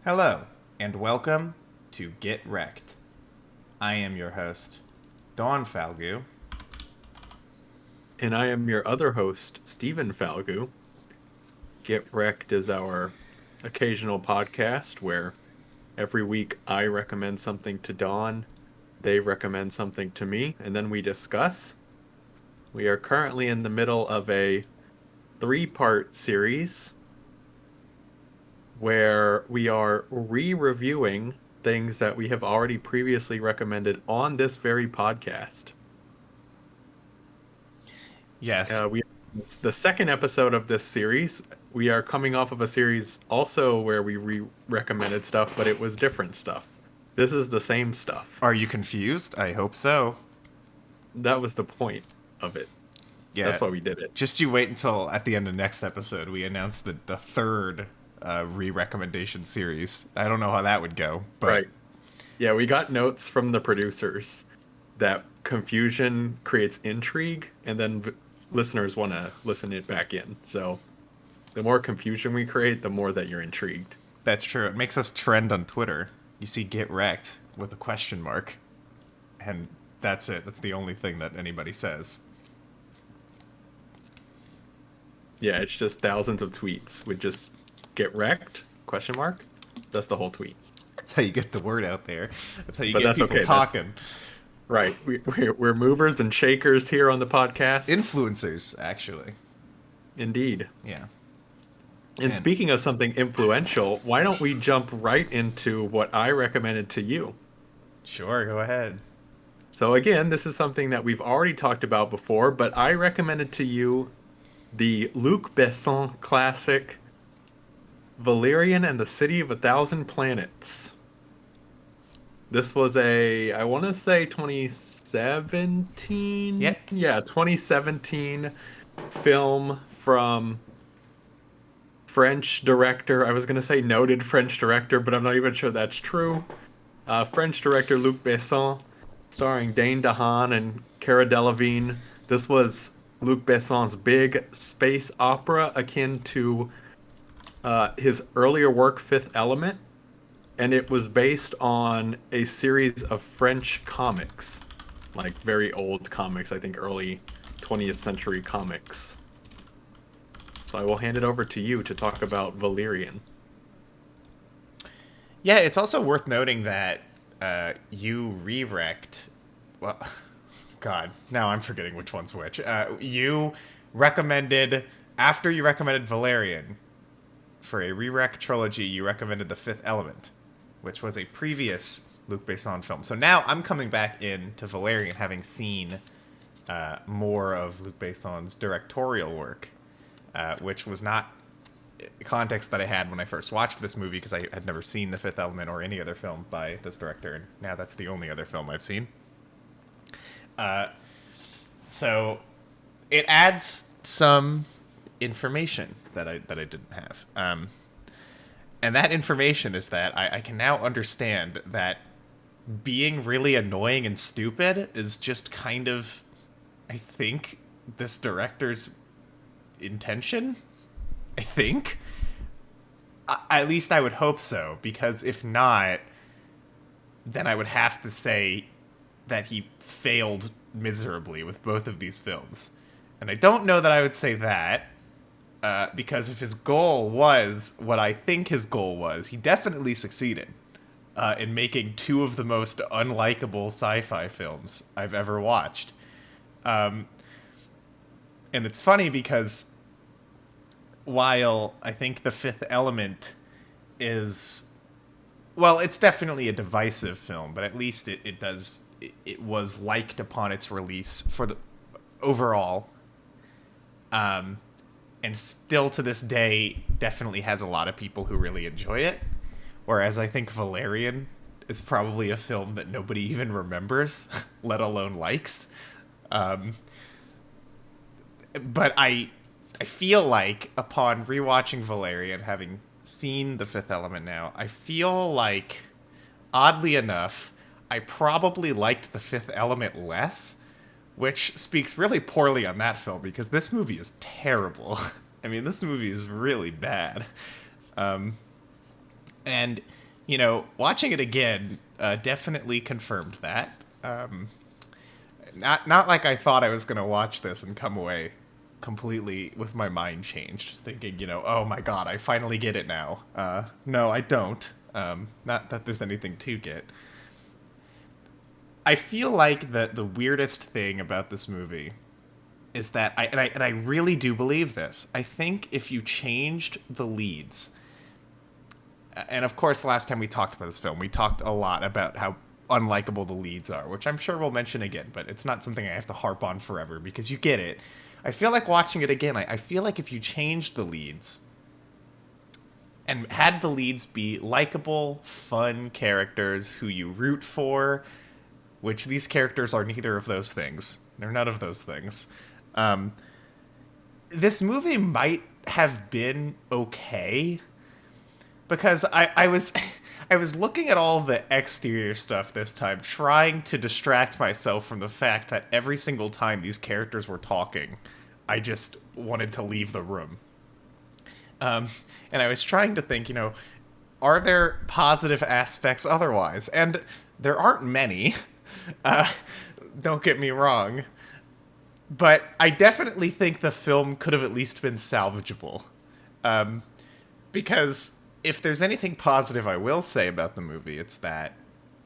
Hello, and welcome to Get Recc'd. I am your host, Dawn Falgout. And I am your other host, Stephen Falgu. Get Recc'd is our occasional podcast where every week I recommend something to Dawn, they recommend something to me, and then we discuss. We are currently in the middle of a three-part series where we are re-reviewing things that we have already previously recommended on this very podcast. Yes, It's the second episode of this series. We are coming off of a series also where we recommended stuff, but it was different stuff. This is the same stuff. are you confused? I hope so. That was the point of it. Yeah, That's why we did it. just you wait until at the end of next episode we announce the third re-recommendation series. I don't know how that would go, but Right. Yeah, we got notes from the producers that confusion creates intrigue, and then listeners want to listen it back in. So the more confusion we create, the more that you're intrigued. that's true. It makes us trend on Twitter. You see Get Recc'd with a question mark, and that's it. That's the only thing that anybody says. Yeah, it's just thousands of tweets with just get wrecked question mark. That's the whole tweet. That's how you get the word out there. That's how you But get that's people okay. talking. Right. We're movers and shakers here on the podcast. Influencers, actually. Indeed. Yeah. And speaking of something influential, why don't we jump right into what I recommended to you? Sure, go ahead. So again, this is something that we've already talked about before, but I recommended to you the Luc Besson classic Valerian and the City of a Thousand Planets. This was I want to say 2017? Yep. Yeah, 2017 film from French director. I was going to say noted French director, but I'm not even sure that's true. French director Luc Besson, starring Dane DeHaan and Cara Delevingne. This was Luc Besson's big space opera akin to his earlier work, Fifth Element, and it was based on a series of French comics, like very old comics, I think early 20th century comics. So I will hand it over to you to talk about Valerian. Yeah, it's also worth noting that you re-recc'd... Well, God, now I'm forgetting which one's which. You recommended... After you recommended Valerian, for a re-rec trilogy, you recommended The Fifth Element, which was a previous Luc Besson film. So now I'm coming back into Valerian, having seen more of Luc Besson's directorial work, which was not context that I had when I first watched this movie, because I had never seen The Fifth Element or any other film by this director, and now that's the only other film I've seen. So it adds some information that I didn't have. And that information is that I can now understand that being really annoying and stupid is just kind of, I think, this director's intention. I think. At least I would hope so, because if not, then I would have to say that he failed miserably with both of these films. And I don't know that I would say that, because if his goal was what I think his goal was, he definitely succeeded in making two of the most unlikable sci-fi films I've ever watched. And it's funny because while I think The Fifth Element is... Well, it's definitely a divisive film, but at least it was liked upon its release for the overall. And still to this day definitely has a lot of people who really enjoy it. Whereas I think Valerian is probably a film that nobody even remembers, let alone likes. But I feel like upon rewatching Valerian, having seen The Fifth Element now, I feel like, oddly enough, I probably liked The Fifth Element less, which speaks really poorly on that film, because this movie is terrible. I mean, this movie is really bad. And, watching it again definitely confirmed that. Not like I thought I was going to watch this and come away completely with my mind changed, thinking, oh my god, I finally get it now. No, I don't. Not that there's anything to get. I feel like the weirdest thing about this movie is that I really do believe this. I think if you changed the leads, and of course, last time we talked about this film, we talked a lot about how unlikable the leads are, which I'm sure we'll mention again, but it's not something I have to harp on forever because you get it. I feel like watching it again, I feel like if you changed the leads and had the leads be likable, fun characters who you root for, which these characters are neither of those things. They're none of those things. This movie might have been okay because I was I was looking at all the exterior stuff this time, trying to distract myself from the fact that every single time these characters were talking, I just wanted to leave the room. And I was trying to think, are there positive aspects otherwise? And there aren't many. Don't get me wrong. But I definitely think the film could have at least been salvageable. Because if there's anything positive I will say about the movie, it's that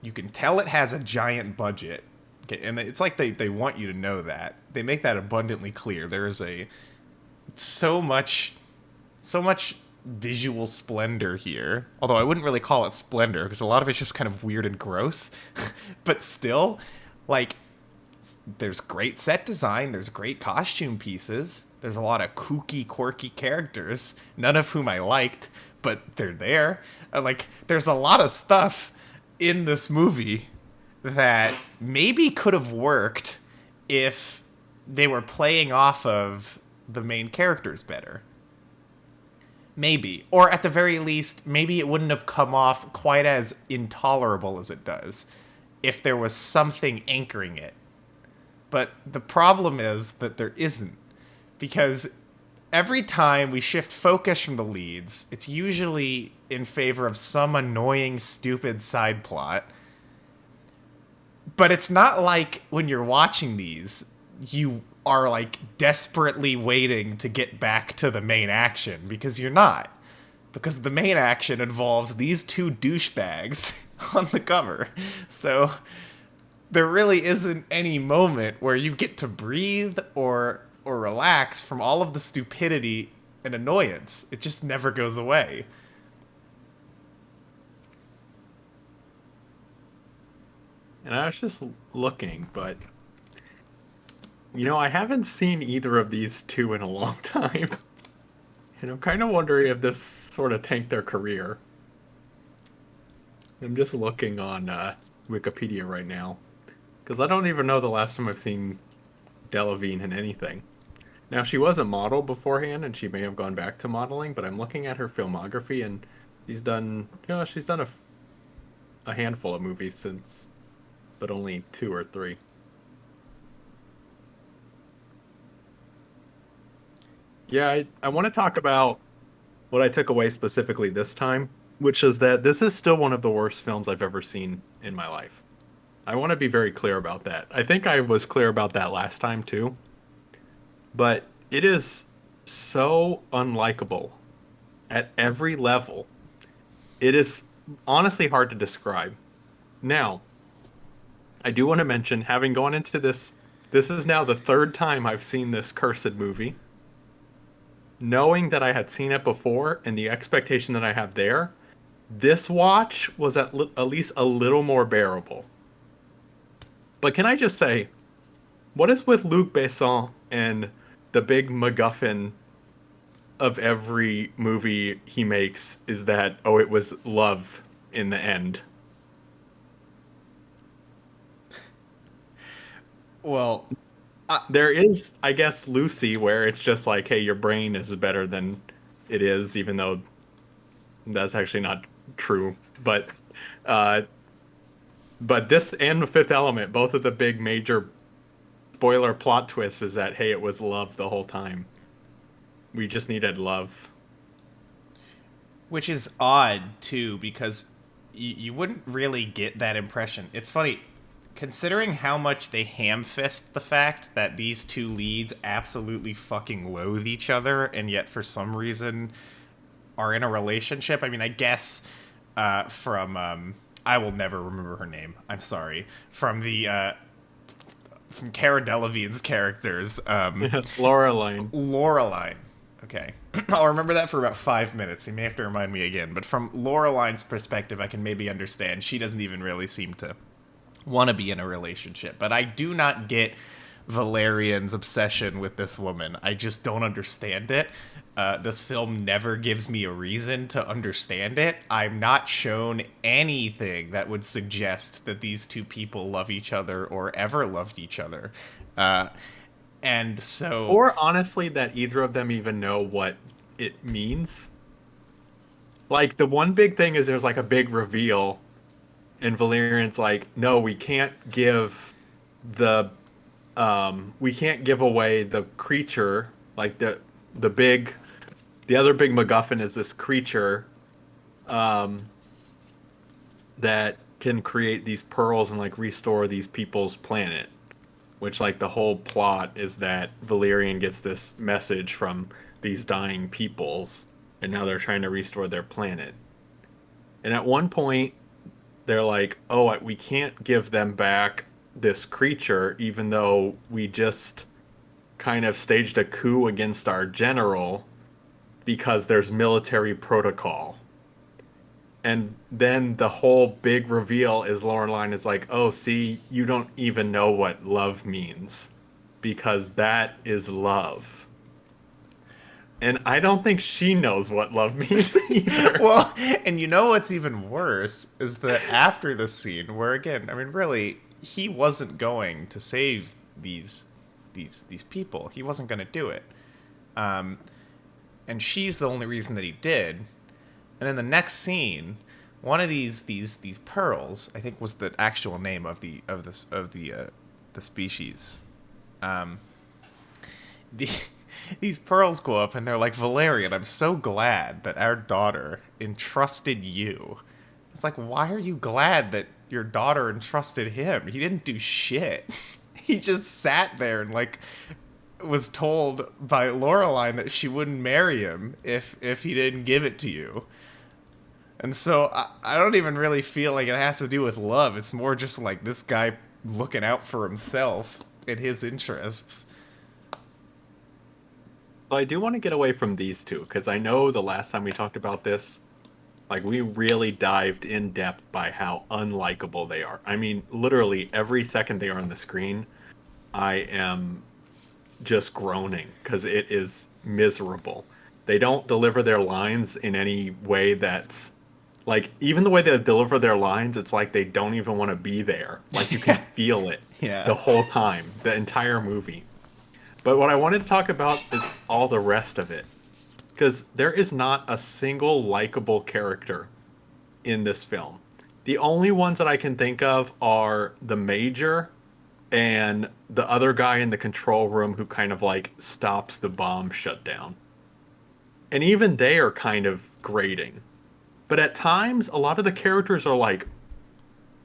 you can tell it has a giant budget. Okay, and it's like they want you to know that. They make that abundantly clear. There is so much visual splendor here. Although I wouldn't really call it splendor, because a lot of it's just kind of weird and gross. But still, like, there's great set design, there's great costume pieces, there's a lot of kooky, quirky characters, none of whom I liked, but they're there. There's a lot of stuff in this movie that maybe could have worked if they were playing off of the main characters better. Maybe. Or at the very least, maybe it wouldn't have come off quite as intolerable as it does if there was something anchoring it. But the problem is that there isn't. Because every time we shift focus from the leads, it's usually in favor of some annoying, stupid side plot. But it's not like when you're watching these, you are like desperately waiting to get back to the main action, because you're not. Because the main action involves these two douchebags on the cover. So there really isn't any moment where you get to breathe or relax from all of the stupidity and annoyance. It just never goes away. And I was just looking, but I haven't seen either of these two in a long time. And I'm kind of wondering if this sort of tanked their career. I'm just looking on Wikipedia right now, because I don't even know the last time I've seen Delevingne in anything. Now, she was a model beforehand, and she may have gone back to modeling, but I'm looking at her filmography, and she's done a handful of movies since, but only 2 or 3. Yeah, I want to talk about what I took away specifically this time, which is that this is still one of the worst films I've ever seen in my life. I want to be very clear about that. I think I was clear about that last time too. But it is so unlikable at every level. It is honestly hard to describe. Now, I do want to mention, having gone into this is now the 3rd time I've seen this cursed movie. Knowing that I had seen it before and the expectation that I have there, this watch was at least a little more bearable. But can I just say, what is with Luc Besson and the big MacGuffin of every movie he makes is that, it was love in the end? Well, there is, I guess, Lucy, where it's just like, hey, your brain is better than it is, even though that's actually not true. But this and The Fifth Element, both of the big major spoiler plot twists is that, hey, it was love the whole time. We just needed love. Which is odd too, because you wouldn't really get that impression. It's funny, considering how much they ham-fist the fact that these two leads absolutely fucking loathe each other, and yet for some reason are in a relationship. I mean, I guess from I will never remember her name. I'm sorry. From Cara Delevingne's characters, Laureline. Laureline. Okay. I'll remember that for about 5 minutes. You may have to remind me again. But from Laureline's perspective, I can maybe understand. She doesn't even really seem to want to be in a relationship. But I do not get Valerian's obsession with this woman. I just don't understand it. This film never gives me a reason to understand it. I'm not shown anything that would suggest that these two people love each other or ever loved each other. And so... Or honestly, that either of them even know what it means. Like, the one big thing is there's like a big reveal, and Valerian's like, no, we can't give away the creature, like the other big MacGuffin is this creature that can create these pearls and like restore these people's planet. Which, like, the whole plot is that Valerian gets this message from these dying peoples, and now they're trying to restore their planet. And at one point, they're like, oh, we can't give them back this creature, even though we just kind of staged a coup against our general, because there's military protocol. And then the whole big reveal is Laureline is like, oh, see, you don't even know what love means, because that is love. And I don't think she knows what love means either. Well, and you know what's even worse is that after the scene, where again, I mean, really, he wasn't going to save these people. He wasn't going to do it. And she's the only reason that he did. And in the next scene, one of these pearls, I think was the actual name of the species. These pearls go up and they're like, Valerian, I'm so glad that our daughter entrusted you. It's like, why are you glad that your daughter entrusted him? He didn't do shit. He just sat there and like was told by Laureline that she wouldn't marry him if he didn't give it to you. And so I don't even really feel like it has to do with love. It's more just like this guy looking out for himself and his interests. Well, I do want to get away from these two, because I know the last time we talked about this, like, we really dived in depth by how unlikable they are. I mean, literally every second they are on the screen, I am just groaning, because it is miserable. They don't deliver their lines in any way that's, like, even the way they deliver their lines, it's like they don't even want to be there. Like, you can feel it the whole time, the entire movie. But what I wanted to talk about is all the rest of it. Because there is not a single likable character in this film. The only ones that I can think of are the Major and the other guy in the control room who kind of, like, stops the bomb shutdown. And even they are kind of grating. But at times, a lot of the characters are like,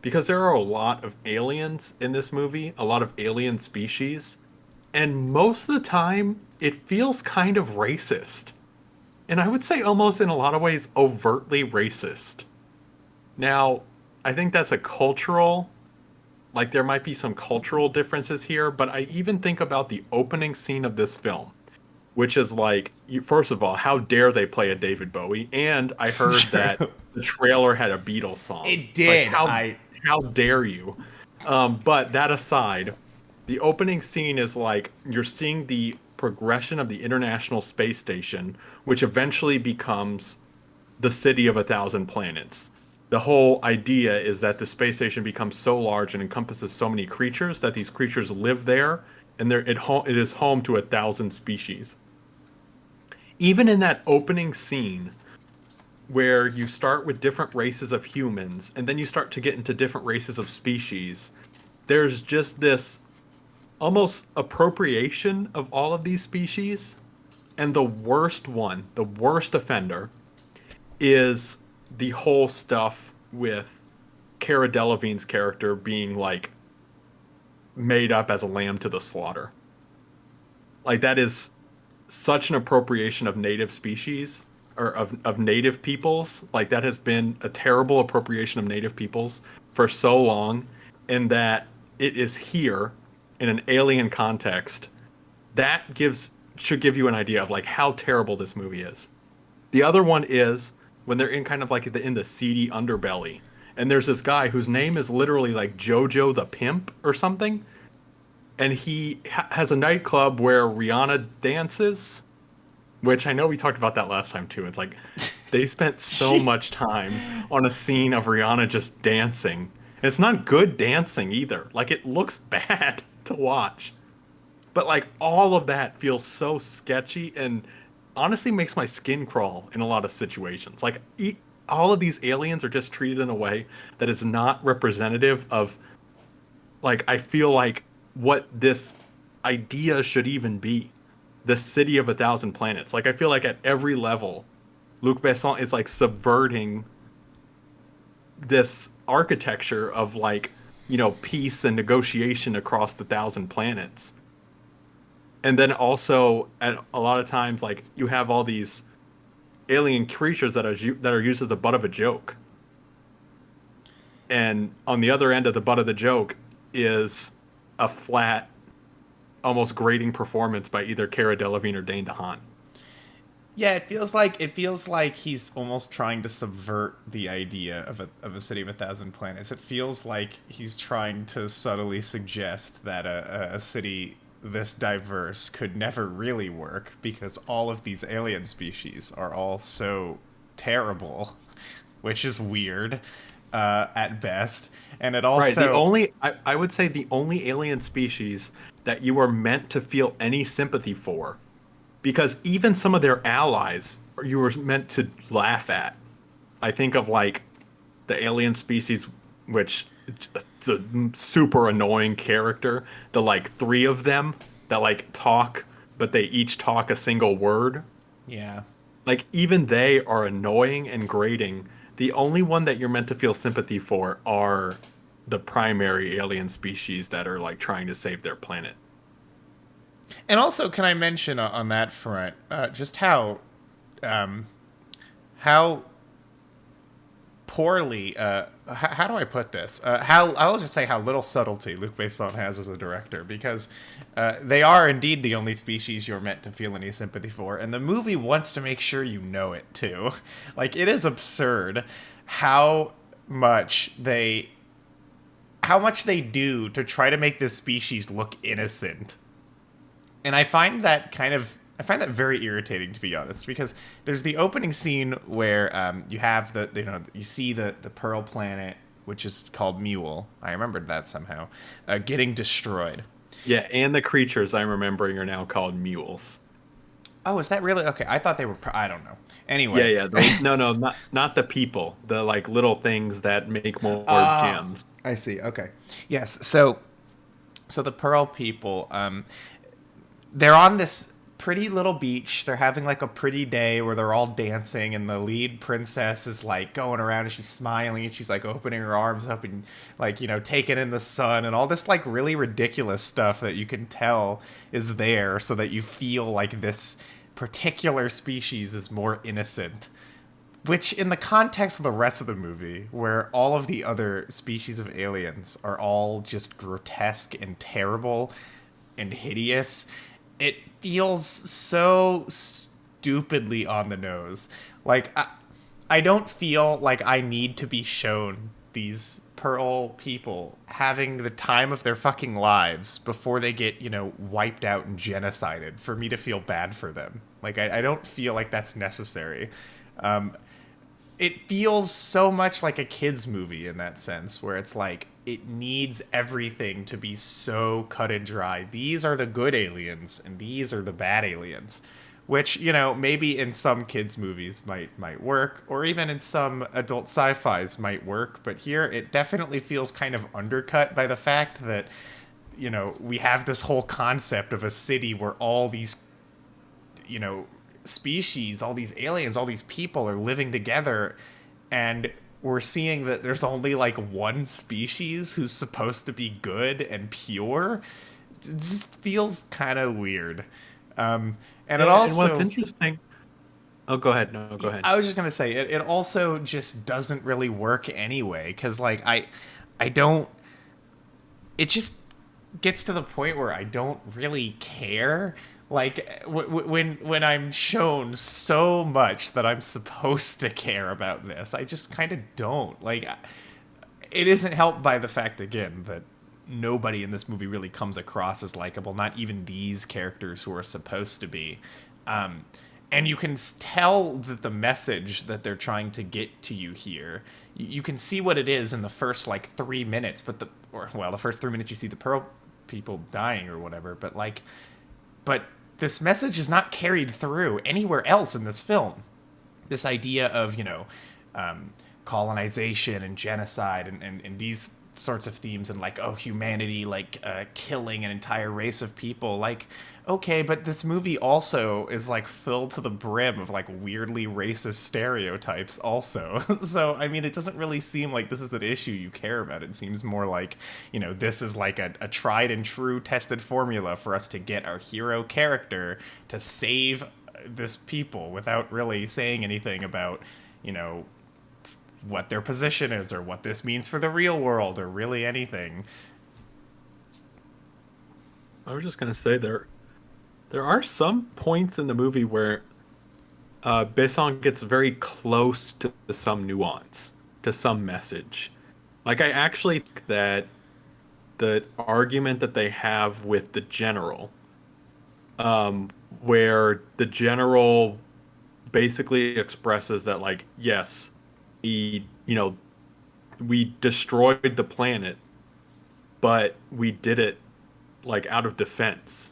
because there are a lot of aliens in this movie, a lot of alien species, and most of the time, it feels kind of racist. And I would say almost in a lot of ways overtly racist. Now, I think that's a cultural, like there might be some cultural differences here, but I even think about the opening scene of this film, which is like, first of all, how dare they play a David Bowie? And I heard that the trailer had a Beatles song. It did. Like, how dare you? But that aside, the opening scene is like, you're seeing the progression of the International Space Station, which eventually becomes the city of 1,000 planets. The whole idea is that the space station becomes so large and encompasses so many creatures that these creatures live there, and it is home to 1,000 species. Even in that opening scene, where you start with different races of humans, and then you start to get into different races of species, there's just this almost appropriation of all of these species. And the worst one, the worst offender, is the whole stuff with Cara Delevingne's character being like made up as a lamb to the slaughter. Like that is such an appropriation of native species or of native peoples. Like that has been a terrible appropriation of native peoples for so long, and that it is here in an alien context that gives should give you an idea of like how terrible this movie is. The other one is when they're in kind of like in the seedy underbelly, and there's this guy whose name is literally like Jojo the Pimp or something, and he has a nightclub where Rihanna dances, which I know we talked about that last time too. It's like they spent so much time on a scene of Rihanna just dancing. And it's not good dancing either. Like it looks bad to watch. But like all of that feels so sketchy and honestly makes my skin crawl in a lot of situations. Like all of these aliens are just treated in a way that is not representative of, like, I feel like what this idea should even be. The city of 1,000 planets. Like I feel like at every level, Luc Besson is like subverting this architecture of like, you know, peace and negotiation across the 1,000 planets. And then also, at a lot of times, like you have all these alien creatures that are used as the butt of a joke. And on the other end of the butt of the joke is a flat, almost grating performance by either Cara Delevingne or Dane DeHaan. Yeah, it feels like he's almost trying to subvert the idea of a city of 1,000 planets. It feels like he's trying to subtly suggest that a city this diverse could never really work because all of these alien species are all so terrible, which is weird at best. And it also... Right, I would say the only alien species that you are meant to feel any sympathy for, because even some of their allies you were meant to laugh at. I think of like the alien species, which it's a super annoying character. The like three of them that like talk, but they each talk a single word. Yeah. Like even they are annoying and grating. The only one that you're meant to feel sympathy for are the primary alien species that are like trying to save their planet. And also, can I mention on that front just how poorly how do I put this? How I'll just say how little subtlety Luc Besson has as a director, because they are indeed the only species you're meant to feel any sympathy for, and the movie wants to make sure you know it too. Like it is absurd how much they do to try to make this species look innocent. And I find that very irritating, to be honest, because there's the opening scene where you have you see the Pearl planet, which is called Mule. I remembered that somehow, getting destroyed. Yeah, and the creatures I'm remembering are now called mules. Oh, is that really? Okay, I thought they were. I don't know. Anyway. Yeah. No, not the people. The like little things that make more gems. I see. Okay. Yes. So the Pearl people. They're on this pretty little beach. They're having like a pretty day where they're all dancing, and the lead princess is like going around and she's smiling and she's like opening her arms up and like, you know, taking in the sun and all this like really ridiculous stuff that you can tell is there so that you feel like this particular species is more innocent. Which, in the context of the rest of the movie, where all of the other species of aliens are all just grotesque and terrible and hideous, it feels so stupidly on the nose. Like, I don't feel like I need to be shown these Pearl people having the time of their fucking lives before they get, you know, wiped out and genocided for me to feel bad for them. Like, I don't feel like that's necessary. It feels so much like a kid's movie in that sense, where it's like, it needs everything to be so cut and dry. These are the good aliens, and these are the bad aliens. Which, you know, maybe in some kids' movies might work, or even in some adult sci-fis might work, but here it definitely feels kind of undercut by the fact that, you know, we have this whole concept of a city where all these, you know, species, all these aliens, all these people are living together, and we're seeing that there's only like one species who's supposed to be good and pure. It just feels kind of weird. And it Yeah, and what's also, interesting. Oh, go ahead. No, go ahead. I was just gonna say, it also just doesn't really work anyway, because like I don't. It just gets to the point where I don't really care. Like when I'm shown so much that I'm supposed to care about this, I just kind of don't. Like it isn't helped by the fact again that nobody in this movie really comes across as likable. Not even these characters who are supposed to be. Um, and you can tell that the message that they're trying to get to you here, you can see what it is in the first like 3 minutes, but the first 3 minutes you see the Pearl people dying or whatever, but this message is not carried through anywhere else in this film. This idea of, colonization and genocide and these sorts of themes, and like, oh, humanity, like killing an entire race of people. Like, okay, but this movie also is like filled to the brim of like weirdly racist stereotypes also. So, I mean, it doesn't really seem like this is an issue you care about. It seems more like, this is like a tried and true tested formula for us to get our hero character to save this people without really saying anything about, what their position is or what this means for the real world or really anything. I was just gonna say there are some points in the movie where Besson gets very close to some nuance, to some message. Like I actually think that the argument that they have with the general, where the general basically expresses that like, yes, we destroyed the planet, but we did it like out of defense.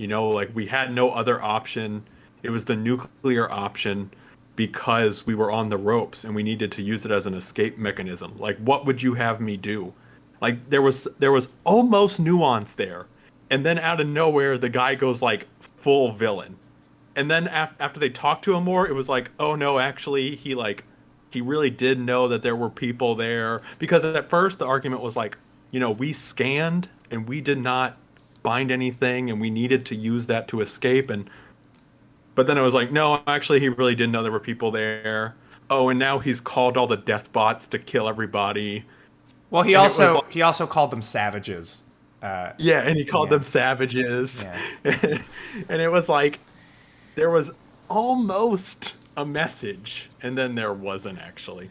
Like we had no other option. It was the nuclear option because we were on the ropes and we needed to use it as an escape mechanism. Like, what would you have me do? Like there was almost nuance there. And then out of nowhere, the guy goes like full villain. And then after they talked to him more, it was like, oh no, actually, he really did know that there were people there. Because at first the argument was like, we scanned and we did not find anything and we needed to use that to escape. But then it was like, no, actually, he really didn't know there were people there. Oh, and now he's called all the death bots to kill everybody. Well, he And also like, he also called them savages. yeah, and he called Yeah. them savages. Yeah. And it was like, there was almost a message, and then there wasn't actually.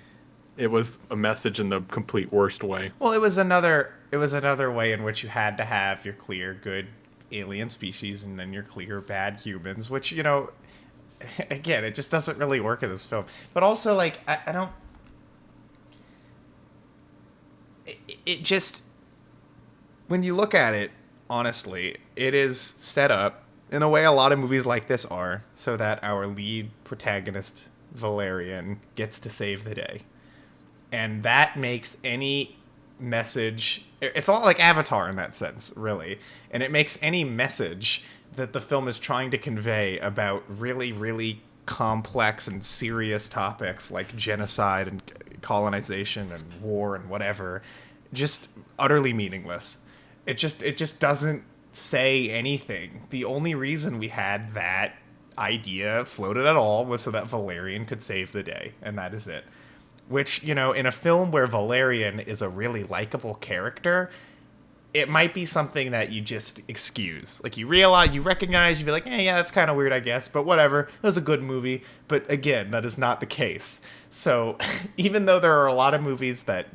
It was a message in the complete worst way. Well, it was another way in which you had to have your clear good alien species and then your clear bad humans, which, again, it just doesn't really work in this film. But also, like, I don't. It just, when you look at it, honestly, it is set up in a way a lot of movies like this are, so that our lead protagonist, Valerian, gets to save the day. And that makes any message, it's a lot like Avatar in that sense, really. And it makes any message that the film is trying to convey about really, really complex and serious topics like genocide and colonization and war and whatever just utterly meaningless. It just doesn't say anything. The only reason we had that idea floated at all was so that Valerian could save the day, and that is it. Which, in a film where Valerian is a really likable character, it might be something that you just excuse. Like, you realize, you recognize, you'd be like, yeah, that's kind of weird, I guess, but whatever. It was a good movie. But again, that is not the case. So, even though there are a lot of movies that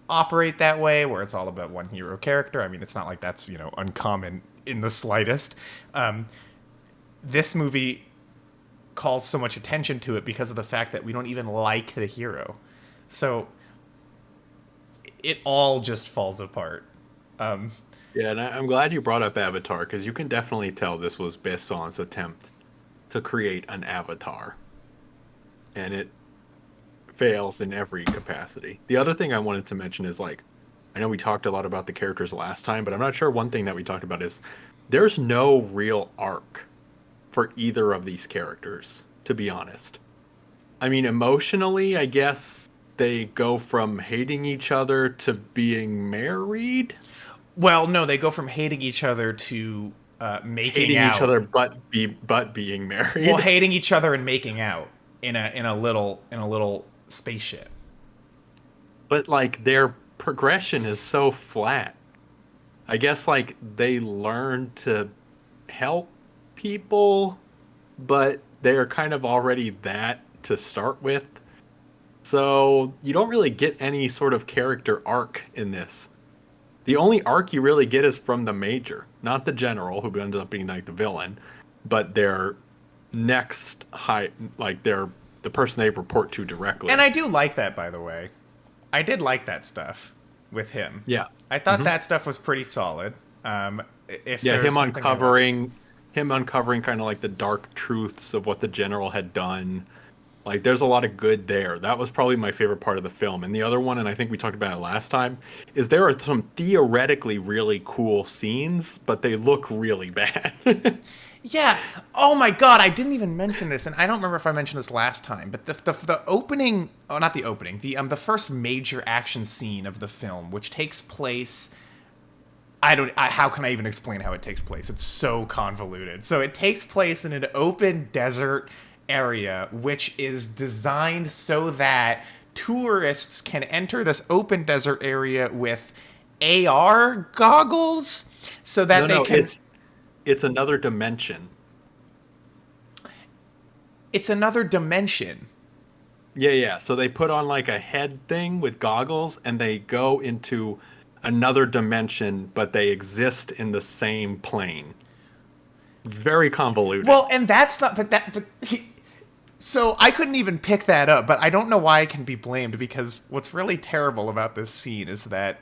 operate that way, where it's all about one hero character, I mean, it's not like that's, uncommon in the slightest. This movie calls so much attention to it because of the fact that we don't even like the hero. So it all just falls apart. Yeah, and I'm glad you brought up Avatar, because you can definitely tell this was Besson's attempt to create an Avatar. And it fails in every capacity. The other thing I wanted to mention is, like, I know we talked a lot about the characters last time, but I'm not sure one thing that we talked about is there's no real arc for either of these characters, to be honest. I mean, emotionally, I guess they go from hating each other to being married. Well, no, they go from hating each other to making Hating each out. other, but being Well, married. hating each other and making out in a little spaceship. But like their progression is so flat. I guess like they learn to help people, but they're kind of already that to start with. So you don't really get any sort of character arc in this. The only arc you really get is from the major, not the general, who ends up being like the villain, but their next high, like their the person they report to directly. And I do like that, by the way. I did like that stuff with him. Yeah. I thought that stuff was pretty solid. If Yeah, there was him something uncovering kind of like the dark truths of what the general had done. Like there's a lot of good there. That was probably my favorite part of the film. And the other one, and I think we talked about it last time, is there are some theoretically really cool scenes, but they look really bad. Yeah. Oh my God, I didn't even mention this, and I don't remember if I mentioned this last time. But the opening, oh, not the opening, the first major action scene of the film, which takes place. How can I even explain how it takes place? It's so convoluted. So it takes place in an open desert area, which is designed so that tourists can enter this open desert area with AR goggles, so that they No, can. it's another dimension. It's another dimension. Yeah. So they put on like a head thing with goggles and they go into another dimension, but they exist in the same plane. Very convoluted. Well, and that's not. So I couldn't even pick that up, but I don't know why I can be blamed, because what's really terrible about this scene is that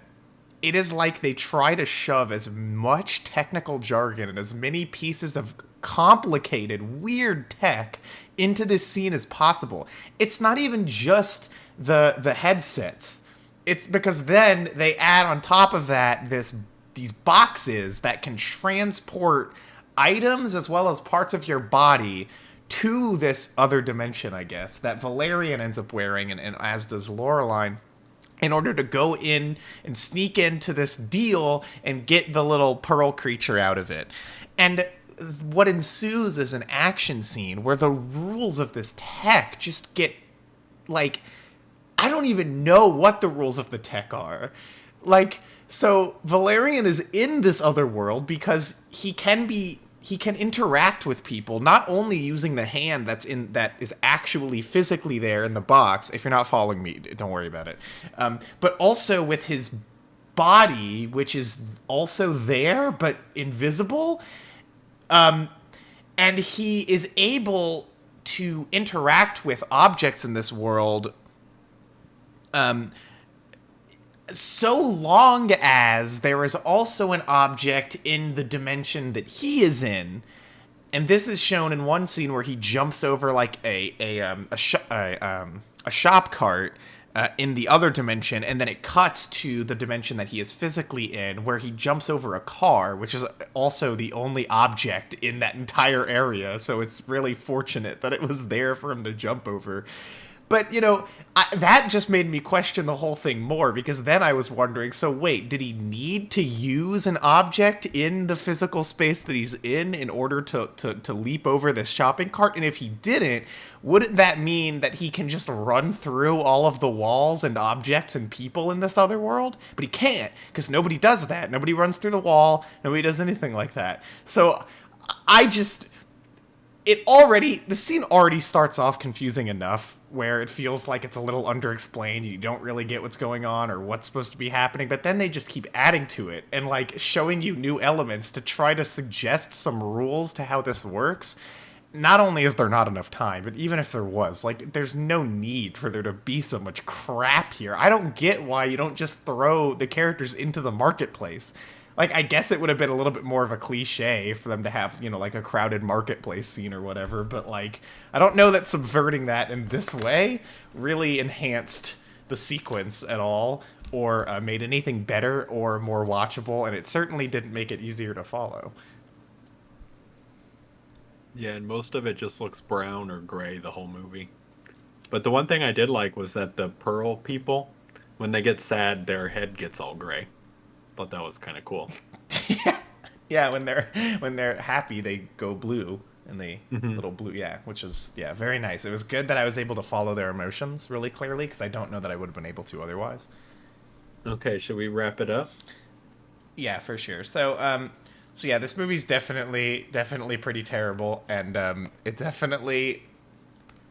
it is like they try to shove as much technical jargon and as many pieces of complicated, weird tech into this scene as possible. It's not even just the headsets. It's because then they add on top of that these boxes that can transport items as well as parts of your body to this other dimension, I guess, that Valerian ends up wearing, and as does Laureline, in order to go in and sneak into this deal and get the little pearl creature out of it. And what ensues is an action scene where the rules of this tech just get, like, I don't even know what the rules of the tech are. Like, so Valerian is in this other world because he can interact with people, not only using the hand that is actually physically there in the box. If you're not following me, don't worry about it. But also with his body, which is also there but invisible. And he is able to interact with objects in this world so long as there is also an object in the dimension that he is in. And this is shown in one scene where he jumps over like a shop cart in the other dimension, and then it cuts to the dimension that he is physically in, where he jumps over a car, which is also the only object in that entire area. So it's really fortunate that it was there for him to jump over. But, that just made me question the whole thing more, because then I was wondering, so wait, did he need to use an object in the physical space that he's in order to leap over this shopping cart? And if he didn't, wouldn't that mean that he can just run through all of the walls and objects and people in this other world? But he can't, because nobody does that. Nobody runs through the wall. Nobody does anything like that. So the scene already starts off confusing enough, where it feels like it's a little underexplained. You don't really get what's going on or what's supposed to be happening, but then they just keep adding to it and like showing you new elements to try to suggest some rules to how this works. Not only is there not enough time, but even if there was, like, there's no need for there to be so much crap here. I don't get why you don't just throw the characters into the marketplace. Like, I guess it would have been a little bit more of a cliche for them to have, like a crowded marketplace scene or whatever, but, like, I don't know that subverting that in this way really enhanced the sequence at all, or made anything better or more watchable, and it certainly didn't make it easier to follow. Yeah, and most of it just looks brown or gray the whole movie. But the one thing I did like was that the Pearl people, when they get sad, their head gets all gray. Thought that was kind of cool. Yeah, when they're happy, they go blue, and they Hmm. little blue. Yeah, which is yeah very nice. It was good that I was able to follow their emotions really clearly because I don't know that I would have been able to otherwise. Okay, should we wrap it up? Yeah, for sure. So yeah, this movie's definitely pretty terrible, and it definitely.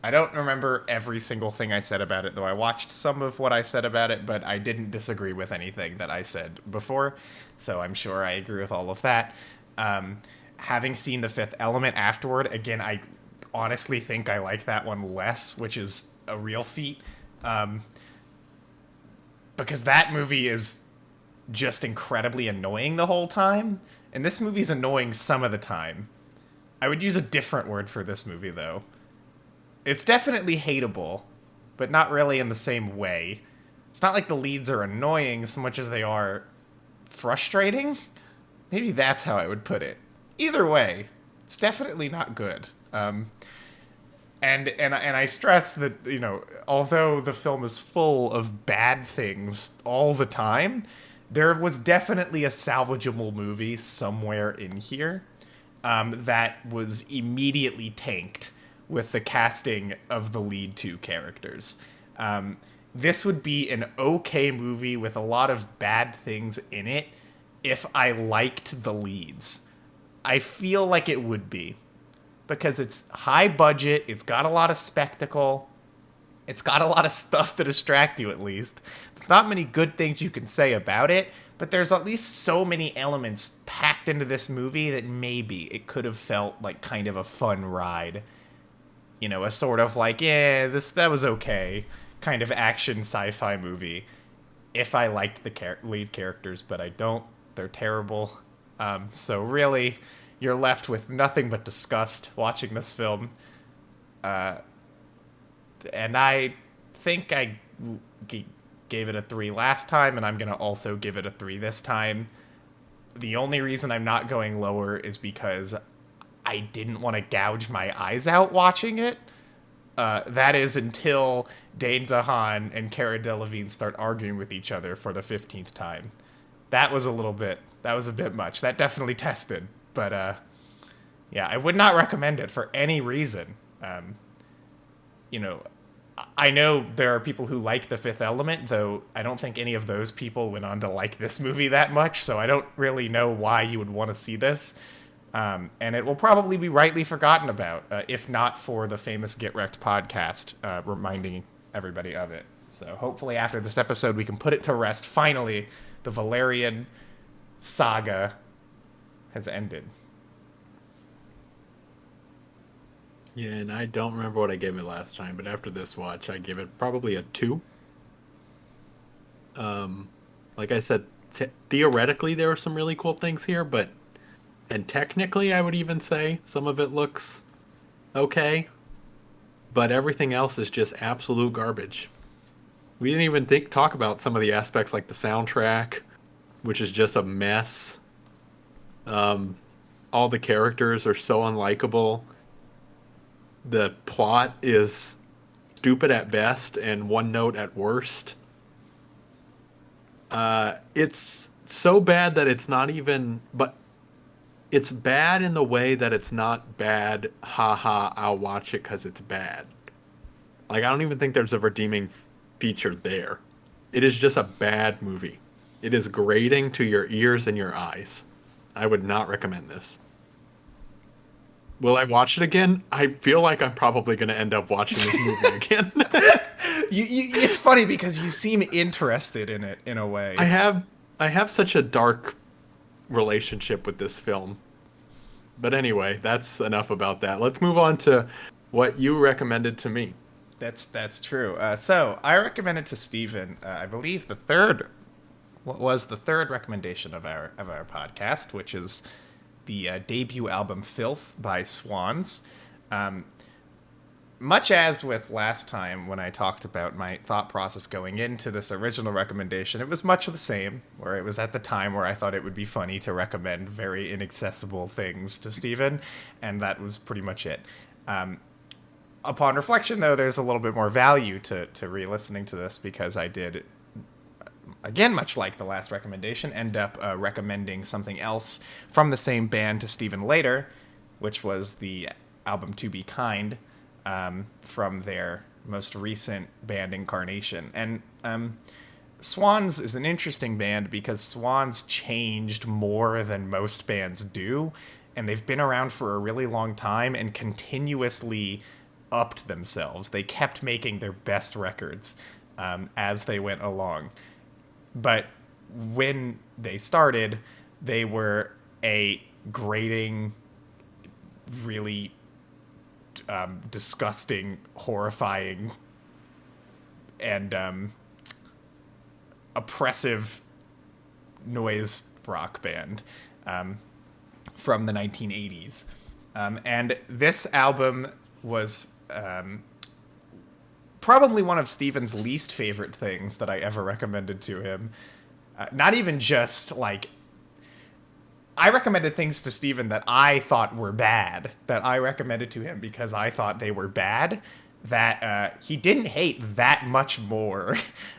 I don't remember every single thing I said about it, though I watched some of what I said about it, but I didn't disagree with anything that I said before, so I'm sure I agree with all of that. Um, Having seen The Fifth Element afterward, again, I honestly think I like that one less, which is a real feat, um, because that movie is just incredibly annoying the whole time, and this movie's annoying some of the time. I would use a different word for this movie, though. It's definitely hateable, but not really in the same way. It's not like the leads are annoying so much as they are frustrating. Maybe that's how I would put it. Either way, it's definitely not good. And I stress that although the film is full of bad things all the time, there was definitely a salvageable movie somewhere in here that was immediately tanked with the casting of the lead two characters. This would be an okay movie with a lot of bad things in it if I liked the leads. I feel like it would be because it's high budget, it's got a lot of spectacle, it's got a lot of stuff to distract you at least. There's not many good things you can say about it, but there's at least so many elements packed into this movie that maybe it could have felt like kind of a fun ride. A sort of like, yeah, that was okay kind of action sci-fi movie if I liked the lead characters, but I don't. They're terrible. So really, you're left with nothing but disgust watching this film. And I think I gave it a 3 last time, and I'm going to also give it a 3 this time. The only reason I'm not going lower is because I didn't want to gouge my eyes out watching it. That is until Dane DeHaan and Cara Delevingne start arguing with each other for the 15th time. That was a bit much. That definitely tested. But, yeah, I would not recommend it for any reason. You know, I know there are people who like The Fifth Element, though I don't think any of those people went on to like this movie that much, so I don't really know why you would want to see this. And it will probably be rightly forgotten about, if not for the famous Get Recc'd podcast reminding everybody of it. So hopefully after this episode we can put it to rest. Finally, the Valerian saga has ended. Yeah, and I don't remember what I gave it last time, but after this watch, I give it probably a 2. Um, like I said, theoretically there are some really cool things here, and technically I would even say some of it looks okay, but everything else is just absolute garbage. We didn't even talk about some of the aspects like the soundtrack, which is just a mess. Um, all the characters are so unlikable. The plot is stupid at best and one note at worst. It's so bad that it's not even, but it's bad in the way that it's not bad, haha, I'll watch it because it's bad. Like, I don't even think there's a redeeming feature there. It is just a bad movie. It is grating to your ears and your eyes. I would not recommend this. Will I watch it again? I feel like I'm probably going to end up watching this movie again. It's funny because you seem interested in it in a way. I have such a dark relationship with this film. But anyway, that's enough about that. Let's move on to what you recommended to me. That's true. So I recommended to Steven, I believe what was the third recommendation of our podcast, which is the debut album "Filth" by Swans. much as with last time when I talked about my thought process going into this original recommendation, it was much the same, where it was at the time where I thought it would be funny to recommend very inaccessible things to Steven, and that was pretty much it. Upon reflection, though, there's a little bit more value to re-listening to this, because I did, again, much like the last recommendation, end up recommending something else from the same band to Steven later, which was the album To Be Kind, from their most recent band incarnation. And Swans is an interesting band because Swans changed more than most bands do, and they've been around for a really long time and continuously upped themselves. They kept making their best records as they went along. But when they started, they were a grating, really disgusting, horrifying, and oppressive noise rock band from the 1980s. And this album was probably one of Steven's least favorite things that I ever recommended to him. Not even just like, I recommended things to Steven that I thought were bad, that I recommended to him because I thought they were bad, that he didn't hate that much more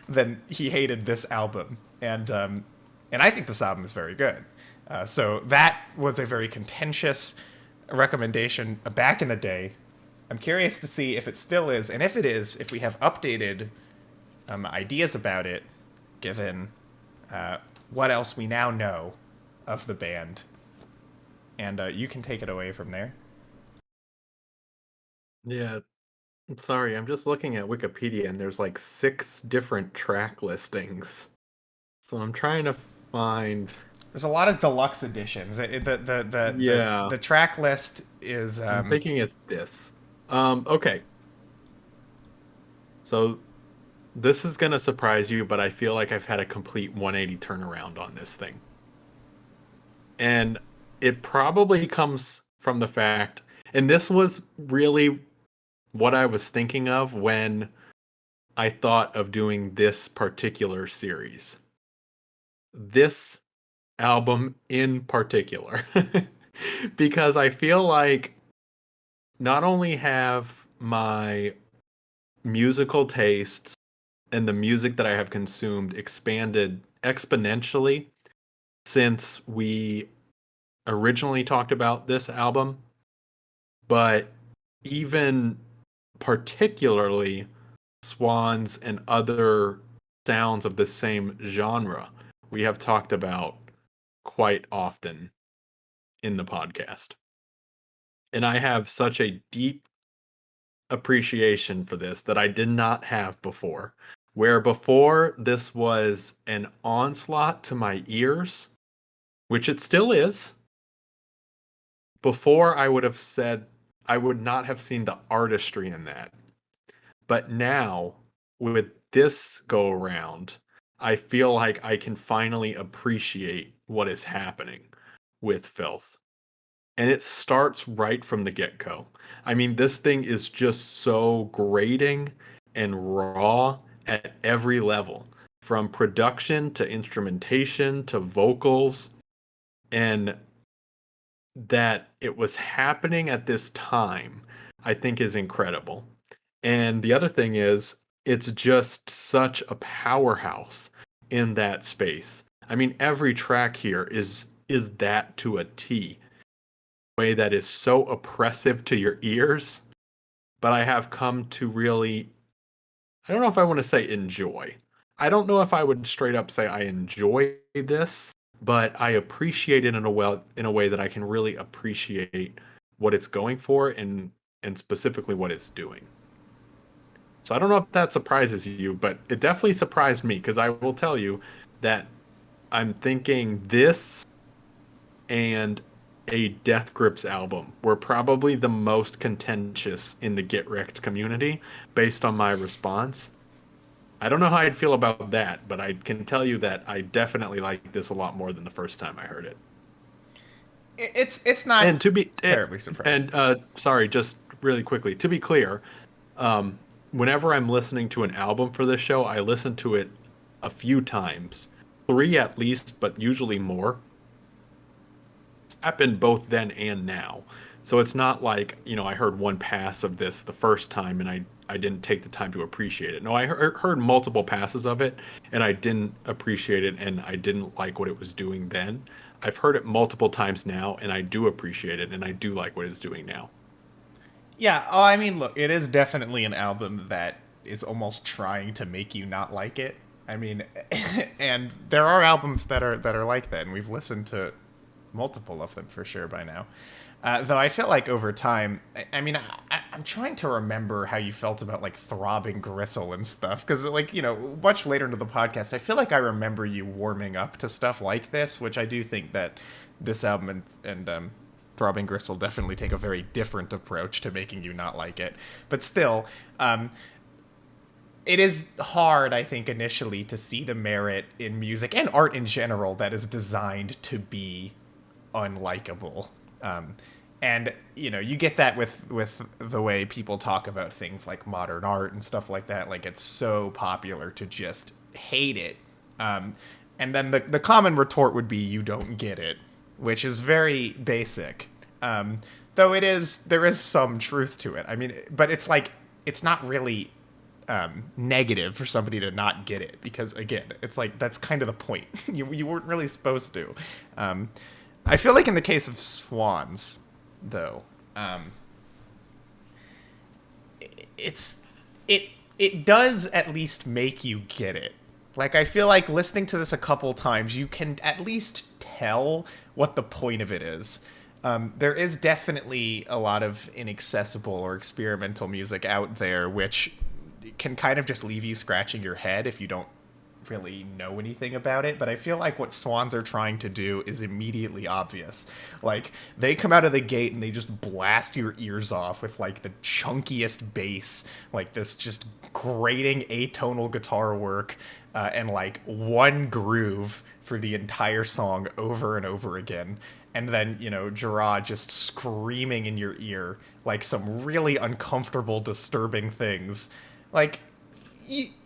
than he hated this album. And I think this album is very good. So that was a very contentious recommendation back in the day. I'm curious to see if it still is, and if it is, if we have updated ideas about it, given what else we now know of the band. And you can take it away from there. Yeah, I'm sorry. I'm just looking at Wikipedia and there's like 6 different track listings. So I'm trying to find. There's a lot of deluxe editions. The track list is. I'm thinking it's this. Okay. So this is gonna surprise you, but I feel like I've had a complete 180 turnaround on this thing. And it probably comes from the fact, and this was really what I was thinking of when I thought of doing this particular series. This album in particular. Because I feel like not only have my musical tastes and the music that I have consumed expanded exponentially since we originally talked about this album, but even particularly Swans and other sounds of the same genre we have talked about quite often in the podcast. And I have such a deep appreciation for this that I did not have before. Where before this was an onslaught to my ears, which it still is. Before I would have said I would not have seen the artistry in that. But now, with this go around, I feel like I can finally appreciate what is happening with Filth. And it starts right from the get-go. I mean, this thing is just so grating and raw at every level, from production to instrumentation to vocals, and that it was happening at this time, I think is incredible. And the other thing is, it's just such a powerhouse in that space. I mean, every track here is that to a T. Way that is so oppressive to your ears, but I have come to really, I don't know if I want to say enjoy. I don't know if I would straight up say I enjoy this, but I appreciate it in a way that I can really appreciate what it's going for and specifically what it's doing. So I don't know if that surprises you, but it definitely surprised me, because I will tell you that I'm thinking this and a Death Grips album were probably the most contentious in the Get Recc'd community based on my response. I don't know how I'd feel about that, but I can tell you that I definitely like this a lot more than the first time I heard it. It's not And to be terribly surprising. And sorry, just really quickly, to be clear, Whenever I'm listening to an album for this show, I listen to it a few times, three at least, but usually more. It's happened both then and now. So it's not like, I heard one pass of this the first time and I didn't take the time to appreciate it. No, I heard multiple passes of it and I didn't appreciate it and I didn't like what it was doing then. I've heard it multiple times now and I do appreciate it and I do like what it's doing now. Yeah, oh, I mean, look, it is definitely an album that is almost trying to make you not like it. I mean, and there are albums that are like that, and we've listened to multiple of them for sure by now. Though I feel like over time, I'm trying to remember how you felt about like Throbbing Gristle and stuff, because like much later into the podcast, I feel like I remember you warming up to stuff like this, which I do think that this album and Throbbing Gristle definitely take a very different approach to making you not like it. But still, it is hard, I think, initially to see the merit in music and art in general that is designed to be unlikable. And you get that with the way people talk about things like modern art and stuff like that. Like, it's so popular to just hate it. And then the common retort would be, you don't get it, which is very basic. Though there is some truth to it. I mean, but it's like, it's not really negative for somebody to not get it, because again, it's like, that's kind of the point. You weren't really supposed to. I feel like in the case of Swans, though, it does at least make you get it. Like, I feel like listening to this a couple times, you can at least tell what the point of it is. There is definitely a lot of inaccessible or experimental music out there, which can kind of just leave you scratching your head if you don't really know anything about it. But I feel like what Swans are trying to do is immediately obvious. Like, they come out of the gate and they just blast your ears off with like the chunkiest bass, like this just grating atonal guitar work, and like one groove for the entire song over and over again. And then, Gerard just screaming in your ear like some really uncomfortable, disturbing things. Like,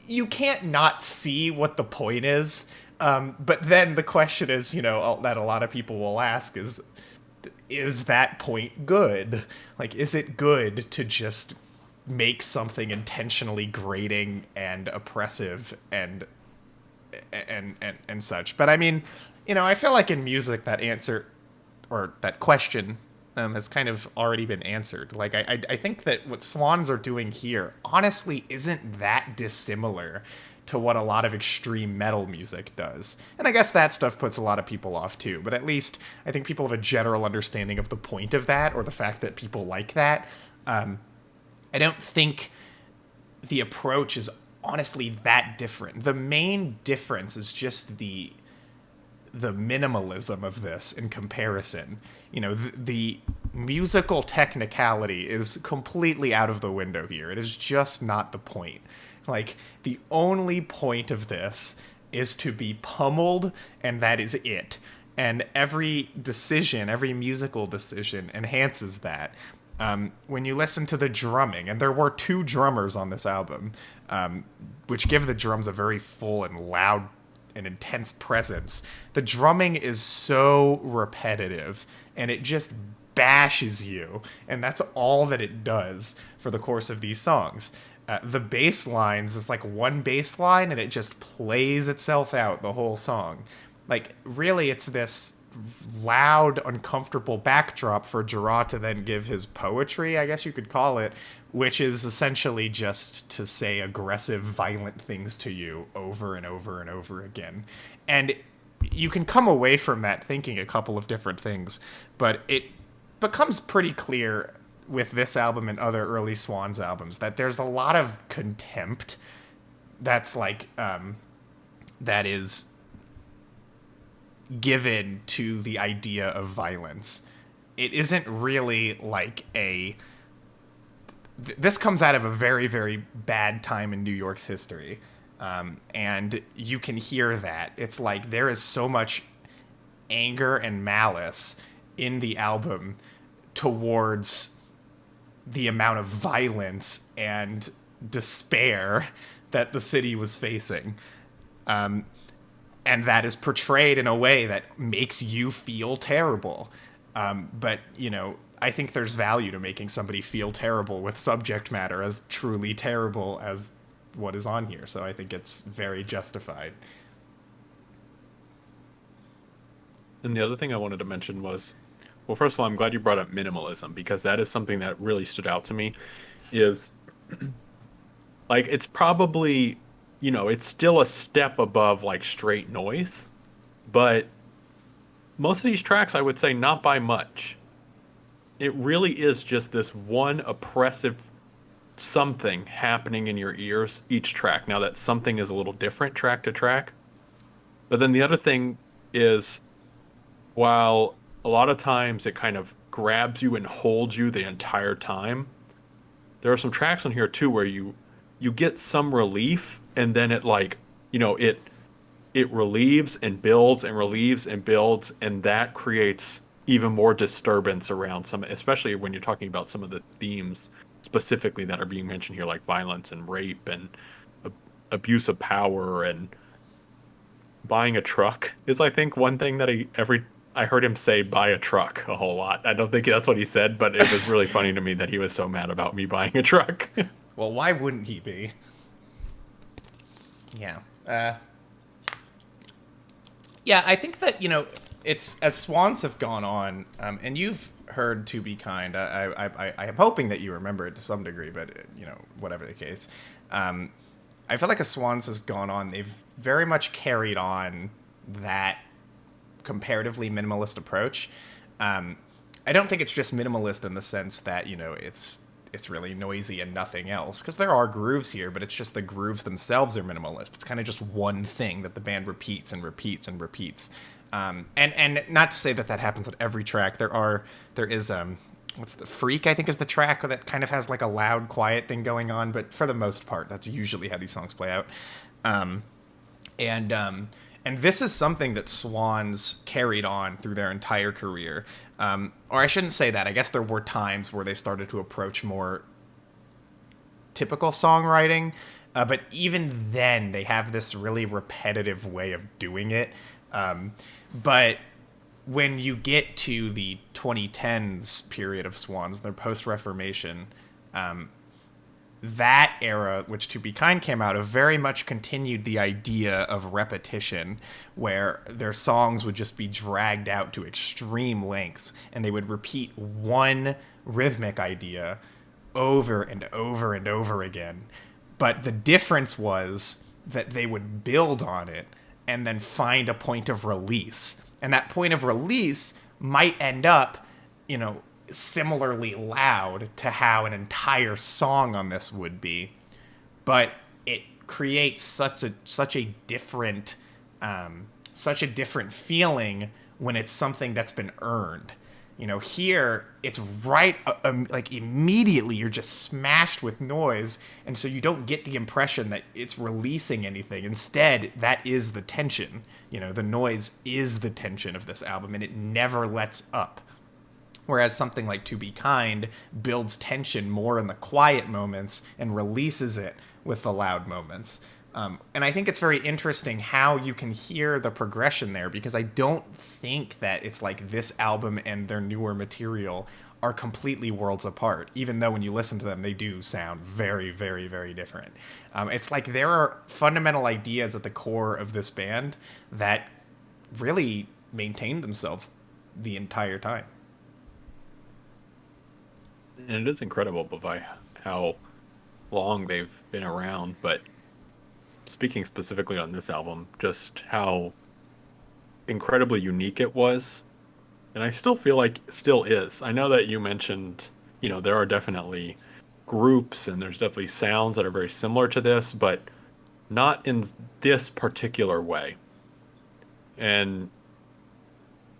you can't not see what the point is. But then the question is, that a lot of people will ask is that point good? Like, is it good to just make something intentionally grating and oppressive and such? But I mean, I feel like in music that answer, or that question, has kind of already been answered. Like, I think that what Swans are doing here honestly isn't that dissimilar to what a lot of extreme metal music does. And I guess that stuff puts a lot of people off too, but at least I think people have a general understanding of the point of that, or the fact that people like that. I don't think the approach is honestly that different. The main difference is just the minimalism of this in comparison. The musical technicality is completely out of the window here. It is just not the point. Like, the only point of this is to be pummeled, and that is it. And every musical decision enhances that. When you listen to the drumming, and there were two drummers on this album, which give the drums a very full and loud and intense presence. The drumming is so repetitive, and it just bashes you, and that's all that it does for the course of these songs. The bass lines, it's like one bass line, and it just plays itself out the whole song. Like, really, it's this loud, uncomfortable backdrop for Gerard to then give his poetry, I guess you could call it, which is essentially just to say aggressive, violent things to you over and over and over again. And you can come away from that thinking a couple of different things, but it becomes pretty clear with this album and other early Swans albums that there's a lot of contempt that's like, that is given to the idea of violence. It isn't really like this comes out of a very, very bad time in New York's history. And you can hear that. It's like there is so much anger and malice in the album towards the amount of violence and despair that the city was facing. And that is portrayed in a way that makes you feel terrible. But, you know, I think there's value to making somebody feel terrible with subject matter as truly terrible as what is on here. So I think it's very justified. And the other thing I wanted to mention was, well, first of all, I'm glad you brought up minimalism, because that is something that really stood out to me. Is like, it's probably, you know, it's still a step above like straight noise, but most of these tracks, I would say, not by much. It really is just this one oppressive something happening in your ears each track. Now, that something is a little different track to track. But then the other thing is, while a lot of times it kind of grabs you and holds you the entire time, there are some tracks on here too where you get some relief, and then it, like, you know, it relieves and builds and relieves and builds, and that creates even more disturbance around some, especially when you're talking about some of the themes specifically that are being mentioned here, like violence and rape and abuse of power. And buying a truck is, I think, one thing that I heard him say buy a truck a whole lot. I don't think that's what he said, but it was really funny to me that he was so mad about me buying a truck. Well, why wouldn't he be? Yeah. Yeah, I think that, you know, it's, as Swans have gone on, and you've heard To Be Kind, I am hoping that you remember it to some degree, but, you know, whatever the case. I feel like as Swans has gone on, they've very much carried on that comparatively minimalist approach. I don't think it's just minimalist in the sense that, you know, it's really noisy and nothing else, because there are grooves here, but it's just the grooves themselves are minimalist. It's kind of just one thing that the band repeats and repeats and repeats. And not to say that happens on every track. There is what's the Freak, I think, is the track that kind of has like a loud, quiet thing going on, but for the most part, that's usually how these songs play out. And this is something that Swans carried on through their entire career. Or I shouldn't say that. I guess there were times where they started to approach more typical songwriting. But even then, they have this really repetitive way of doing it. But when you get to the 2010s period of Swans, their post-Reformation, that era, which To Be Kind came out of, very much continued the idea of repetition, where their songs would just be dragged out to extreme lengths, and they would repeat one rhythmic idea over and over and over again. But the difference was that they would build on it and then find a point of release. And that point of release might end up, you know, similarly loud to how an entire song on this would be, but it creates such a different feeling when it's something that's been earned. You know, here it's right, like immediately you're just smashed with noise, and so you don't get the impression that it's releasing anything. Instead, that is the tension. You know, the noise is the tension of this album, and it never lets up. Whereas something like To Be Kind builds tension more in the quiet moments and releases it with the loud moments. And I think it's very interesting how you can hear the progression there, because I don't think that it's like this album and their newer material are completely worlds apart, even though when you listen to them, they do sound very, very, very different. It's like there are fundamental ideas at the core of this band that really maintain themselves the entire time. And it is incredible by how long they've been around, but speaking specifically on this album, just how incredibly unique it was. And I still feel like it still is. I know that you mentioned, you know, there are definitely groups and there's definitely sounds that are very similar to this, but not in this particular way. And,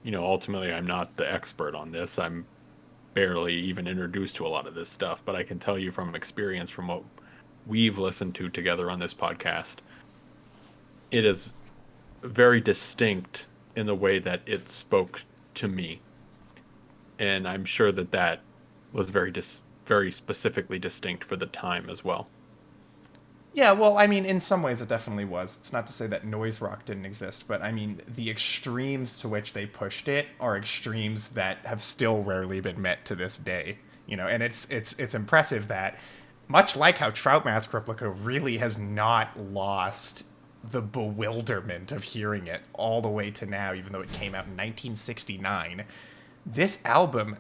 you know, ultimately I'm not the expert on this. I'm barely even introduced to a lot of this stuff, but I can tell you from experience, from what we've listened to together on this podcast, it is very distinct in the way that it spoke to me. And I'm sure that was very very specifically distinct for the time as well. Yeah, well, I mean, in some ways it definitely was. It's not to say that noise rock didn't exist, but I mean, the extremes to which they pushed it are extremes that have still rarely been met to this day. You know, and it's impressive that, much like how Trout Mask Replica really has not lost the bewilderment of hearing it all the way to now, even though it came out in 1969, this album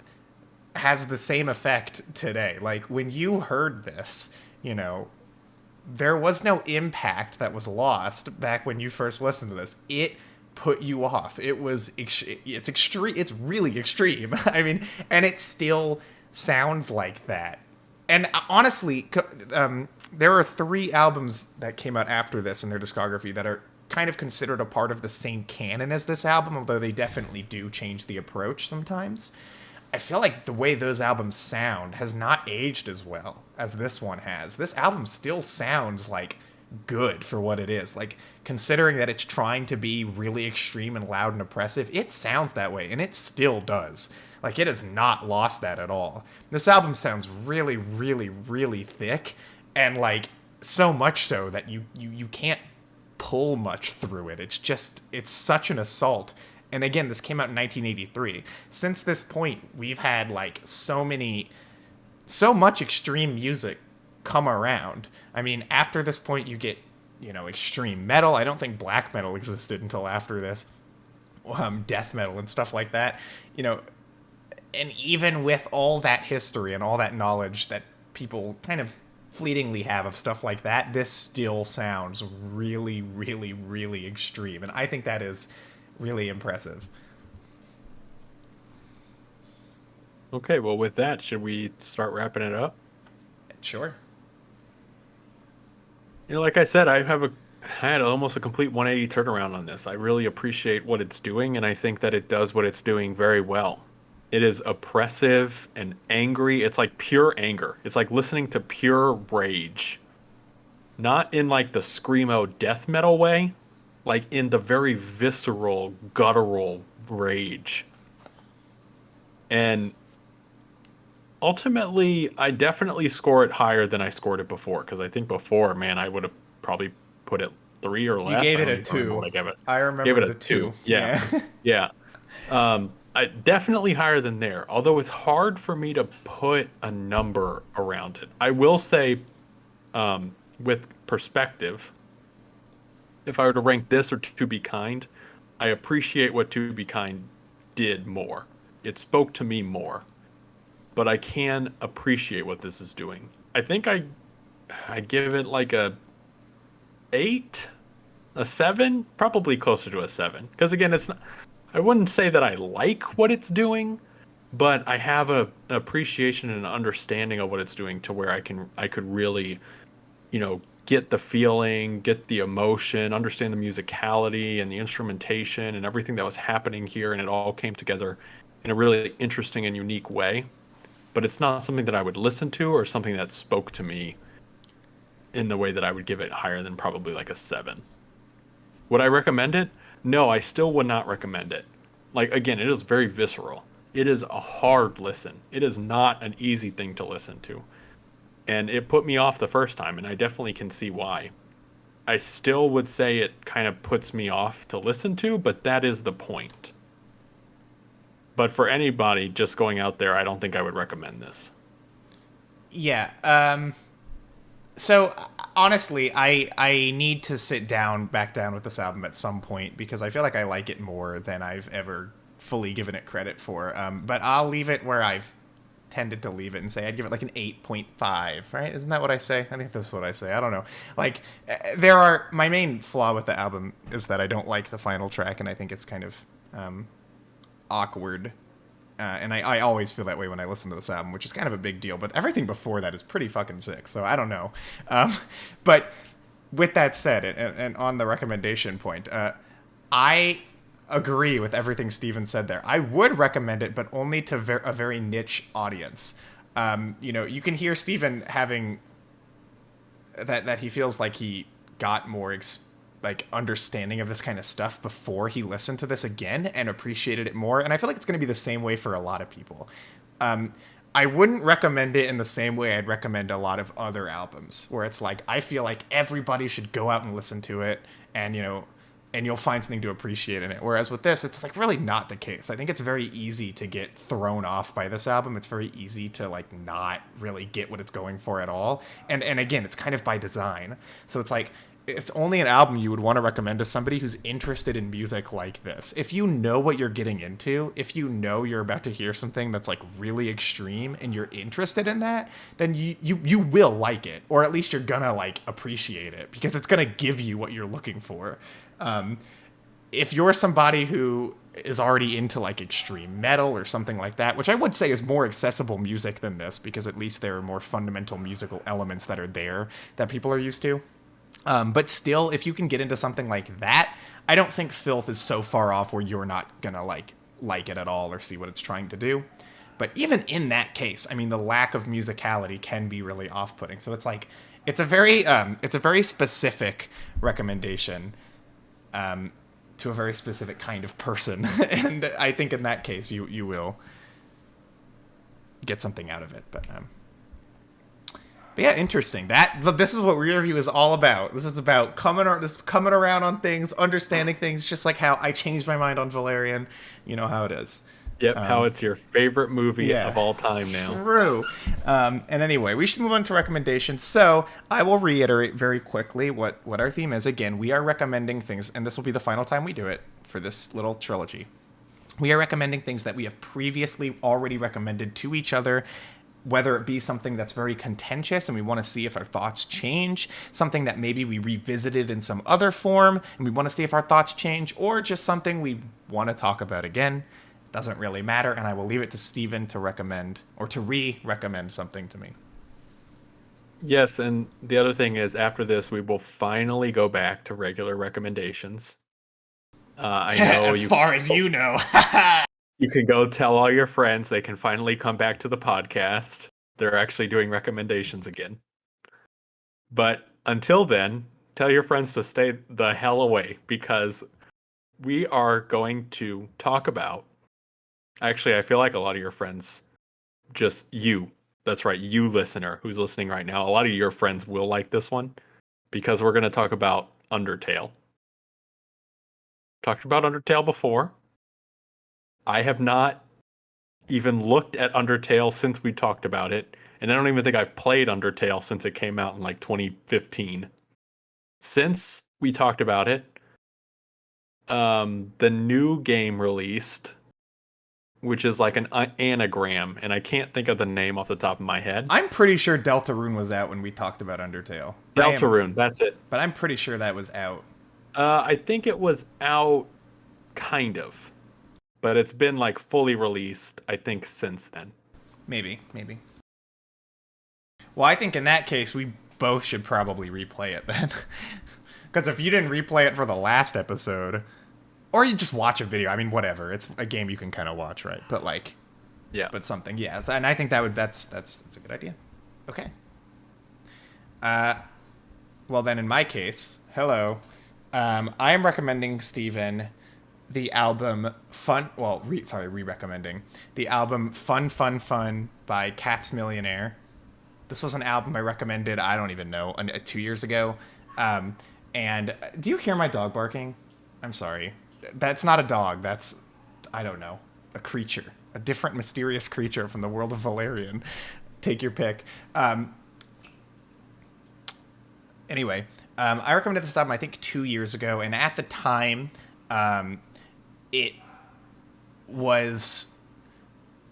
has the same effect today. Like, when you heard this, you know, there was no impact that was lost back when you first listened to this. It put you off. It's extreme. It's really extreme. I mean, and it still sounds like that. And honestly, there are 3 albums that came out after this in their discography that are kind of considered a part of the same canon as this album, although they definitely do change the approach sometimes. I feel like the way those albums sound has not aged as well as this one has. This album still sounds like good for what it is. Like, considering that it's trying to be really extreme and loud and oppressive, it sounds that way, and it still does. Like, it has not lost that at all. This album sounds really, really, really thick, and like, so much so that you can't pull much through it. It's such an assault. And again, this came out in 1983. Since this point, we've had like so much extreme music come around. I mean, after this point, you get, you know, extreme metal. I don't think black metal existed until after this. Death metal and stuff like that. You know, and even with all that history and all that knowledge that people kind of fleetingly have of stuff like that, this still sounds really, really, really extreme. And I think that is really impressive. Okay, well, with that, should we start wrapping it up? Sure. You know, like I said, I had almost a complete 180 turnaround on this. I really appreciate what it's doing, and I think that it does what it's doing very well. It is oppressive and angry. It's like pure anger. It's like listening to pure rage. Not in like the screamo death metal way, like in the very visceral, guttural rage. And ultimately, I definitely score it higher than I scored it before, because I think before, man, I would have probably put it 3 or less. You gave I it don't a even remember 2. what I gave it. I remember Gave it the a 2. Yeah. Yeah. I definitely higher than there, although it's hard for me to put a number around it. I will say, with perspective, if I were to rank this or To Be Kind, I appreciate what To Be Kind did more. It spoke to me more. But I can appreciate what this is doing. I think I give it like a 8, a 7, probably closer to a 7. Because again, it's not, I wouldn't say that I like what it's doing, but I have an appreciation and an understanding of what it's doing to where I could really, you know, get the feeling, get the emotion, understand the musicality and the instrumentation and everything that was happening here, and it all came together in a really interesting and unique way. But it's not something that I would listen to or something that spoke to me in the way that I would give it higher than probably like a 7. Would I recommend it? No, I still would not recommend it. Like, again, it is very visceral. It is a hard listen. It is not an easy thing to listen to. And it put me off the first time, and I definitely can see why. I still would say it kind of puts me off to listen to, but that is the point. But for anybody just going out there, I don't think I would recommend this. Yeah. So honestly, I need to sit back down with this album at some point, because I feel like I like it more than I've ever fully given it credit for. But I'll leave it where I've tended to leave it and say I'd give it like an 8.5, right? Isn't that what I say? I think that's what I say. I don't know. Like, my main flaw with the album is that I don't like the final track, and I think it's kind of awkward. And I always feel that way when I listen to this album, which is kind of a big deal. But everything before that is pretty fucking sick, so I don't know. But with that said, and on the recommendation point, I agree with everything Steven said there. I would recommend it, but only to a very niche audience. You can hear Steven having that he feels like he got more understanding of this kind of stuff before he listened to this again and appreciated it more. And I feel like it's going to be the same way for a lot of people. I wouldn't recommend it in the same way I'd recommend a lot of other albums, where it's like I feel like everybody should go out and listen to it, and and you'll find something to appreciate in it. Whereas with this, it's like really not the case. I think it's very easy to get thrown off by this album. It's very easy to like not really get what it's going for at all. And again, it's kind of by design. So it's like it's only an album you would want to recommend to somebody who's interested in music like this. If you know what you're getting into, if you know you're about to hear something that's like really extreme and you're interested in that, then you will like it, or at least you're gonna like appreciate it because it's gonna give you what you're looking for. If you're somebody who is already into like extreme metal or something like that, which I would say is more accessible music than this, because at least there are more fundamental musical elements that are there that people are used to. But still, if you can get into something like that, I don't think Filth is so far off where you're not gonna like it at all or see what it's trying to do. But even in that case, I mean, the lack of musicality can be really off-putting. So it's like it's a very specific recommendation to a very specific kind of person, and I think in that case you will get something out of it. But yeah, interesting. This is what Rear View is all about. This is about coming around on things, understanding things, just like how I changed my mind on Valerian. You know how it is. Yep, how it's your favorite movie of all time now. True. And anyway, we should move on to recommendations. So I will reiterate very quickly what our theme is. Again, we are recommending things, and this will be the final time we do it for this little trilogy. We are recommending things that we have previously already recommended to each other, whether it be something that's very contentious and we want to see if our thoughts change, something that maybe we revisited in some other form and we want to see if our thoughts change, or just something we want to talk about again. It doesn't really matter, and I will leave it to Steven to recommend or to re-recommend something to me. Yes, and the other thing is, after this, we will finally go back to regular recommendations. I know as far as you know. You can go tell all your friends they can finally come back to the podcast. They're actually doing recommendations again. But until then, tell your friends to stay the hell away, because we are going to talk about... Actually, I feel like a lot of your friends, just you, that's right, you listener who's listening right now, a lot of your friends will like this one, because we're going to talk about Undertale. Talked about Undertale before. I have not even looked at Undertale since we talked about it, and I don't even think I've played Undertale since it came out in like 2015. Since we talked about it, the new game released, which is like an anagram, and I can't think of the name off the top of my head. I'm pretty sure Deltarune was out when we talked about Undertale. Deltarune, that's it. But I'm pretty sure that was out. I think it was out, kind of. But it's been like fully released, I think, since then. Maybe. Well, I think in that case, we both should probably replay it then. Because if you didn't replay it for the last episode, or you just watch a video, I mean, whatever. It's a game you can kind of watch, right? But like, yeah. But something, yeah. And I think that's a good idea. Okay. Well then, in my case, hello. I am recommending Steven the album re-recommending the album Fun Fun Fun by Cat's Millionaire. This was an album I recommended, I don't even know, 2 years ago. And do you hear my dog barking? I'm sorry. That's not a dog. That's, I don't know, a creature. A different mysterious creature from the world of Valerian. Take your pick. Anyway, I recommended this album, I think, 2 years ago. And at the time, it was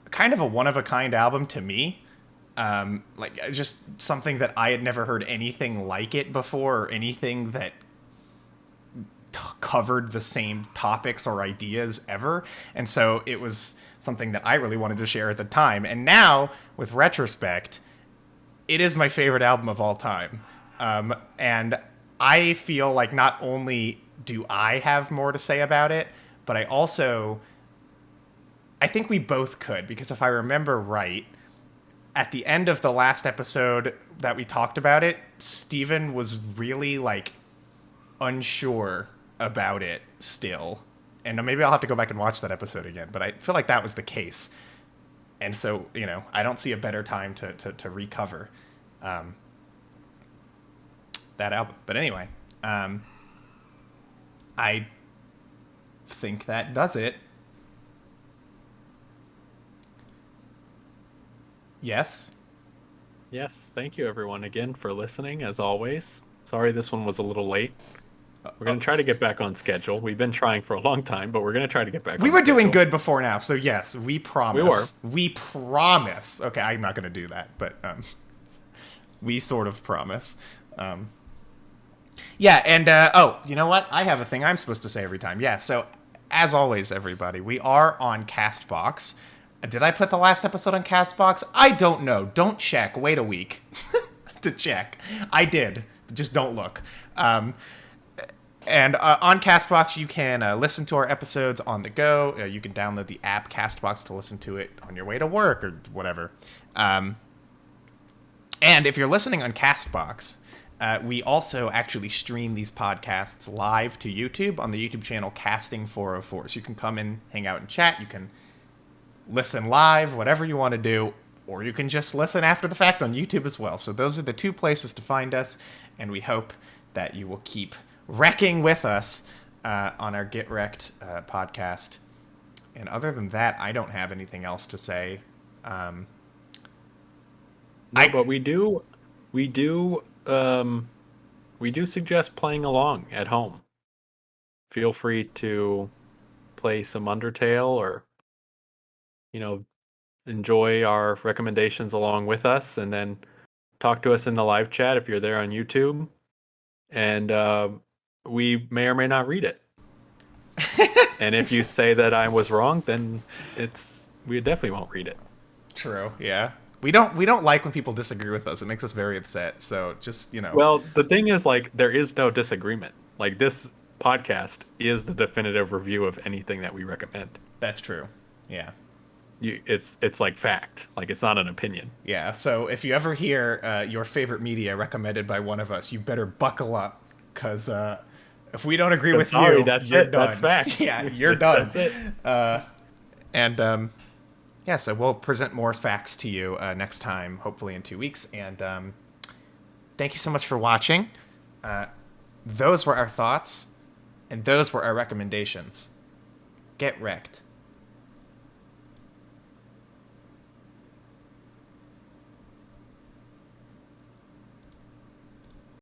kind of a one-of-a-kind album to me. Like, just something that I had never heard anything like it before, or anything that covered the same topics or ideas ever. And so it was something that I really wanted to share at the time. And now, with retrospect, it is my favorite album of all time. And I feel like not only do I have more to say about it, but I think we both could, because if I remember right, at the end of the last episode that we talked about it, Steven was really like unsure about it still. And maybe I'll have to go back and watch that episode again, but I feel like that was the case. And so, I don't see a better time to recover that album. But anyway, I think that does it. Yes? Yes, thank you everyone again for listening, as always. Sorry this one was a little late. We're going to try to get back on schedule. We've been trying for a long time, but we're going to try to get back on schedule. We were doing good before now, so yes, we promise. We were. We promise. Okay, I'm not going to do that, but we sort of promise. Yeah, and you know what? I have a thing I'm supposed to say every time. Yeah, so as always, everybody, we are on Castbox. Did I put the last episode on Castbox? I don't know. Don't check. Wait a week to check. I did. Just don't look. And on Castbox, you can listen to our episodes on the go. You can download the app Castbox to listen to it on your way to work or whatever. And if you're listening on Castbox, we also actually stream these podcasts live to YouTube on the YouTube channel Casting 404. So you can come in, hang out, and chat. You can listen live, whatever you want to do, or you can just listen after the fact on YouTube as well. So those are the two places to find us, and we hope that you will keep wrecking with us on our Get Recc'd podcast. And other than that, I don't have anything else to say. But we do suggest playing along at home. Feel free to play some Undertale or, enjoy our recommendations along with us, and then talk to us in the live chat if you're there on YouTube. And we may or may not read it. And if you say that I was wrong, then we definitely won't read it. True, yeah. We don't like when people disagree with us. It makes us very upset. So just, Well, the thing is, there is no disagreement. This podcast is the definitive review of anything that we recommend. That's true. Yeah. It's like fact. It's not an opinion. Yeah. So if you ever hear your favorite media recommended by one of us, you better buckle up, because if we don't agree with you, you're done. That's fact. Yeah, you're done. That's it. Yeah, so we'll present more facts to you next time, hopefully in 2 weeks. And thank you so much for watching. Those were our thoughts, and those were our recommendations. Get Recc'd.